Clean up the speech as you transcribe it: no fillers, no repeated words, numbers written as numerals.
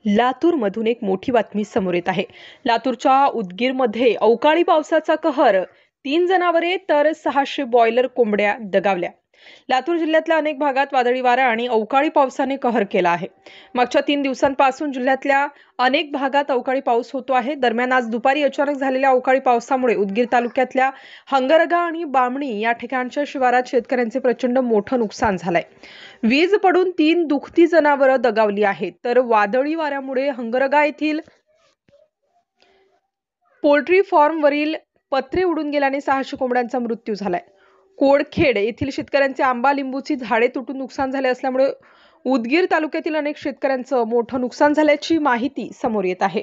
लातूरमधून एक मोठी बातमी समोर येत आहे। लातूरच्या उदगीरमध्ये अवकाळी पावसाचा कहर, 3 जनावरे तर 600 बॉयलर कोंबड्या दगावल्या। लातूर जिल्ह्यातल्या अनेक भागात वादळी वारा आणि अवकाळी पावसाने कहर केला आहे। मागच्या 3 दिवसांपासून जिल्ह्यातल्या अनेक भागात अवकाळी पाऊस होतो आहे। दरम्यान आज दुपारी अचानक झालेल्या अवकाळी पावसामुळे उदगीर तालुक्यातल्या हंगरगा आणि बामणी या ठिकाणच्या शिवारात शेतकऱ्यांचे प्रचंड मोठं नुकसान झालंय। वीज पडून 3 दुभती जनावरं दगावली आहेत, तर वादळी वाऱ्यामुळे हंगरगा येथील पोल्ट्री फार्मवरील पत्रे उडून गेल्याने 600 कोंबड्यांचा मृत्यू झालाय। कोडखेड येथील शेतकऱ्यांचे आंबा लिंबूची झाडे तुटून नुकसान झाले असल्यामुळे उदगीर तालुक्यातील अनेक शेतकऱ्यांचं मोठं नुकसान झाल्याची माहिती समोर येत आहे।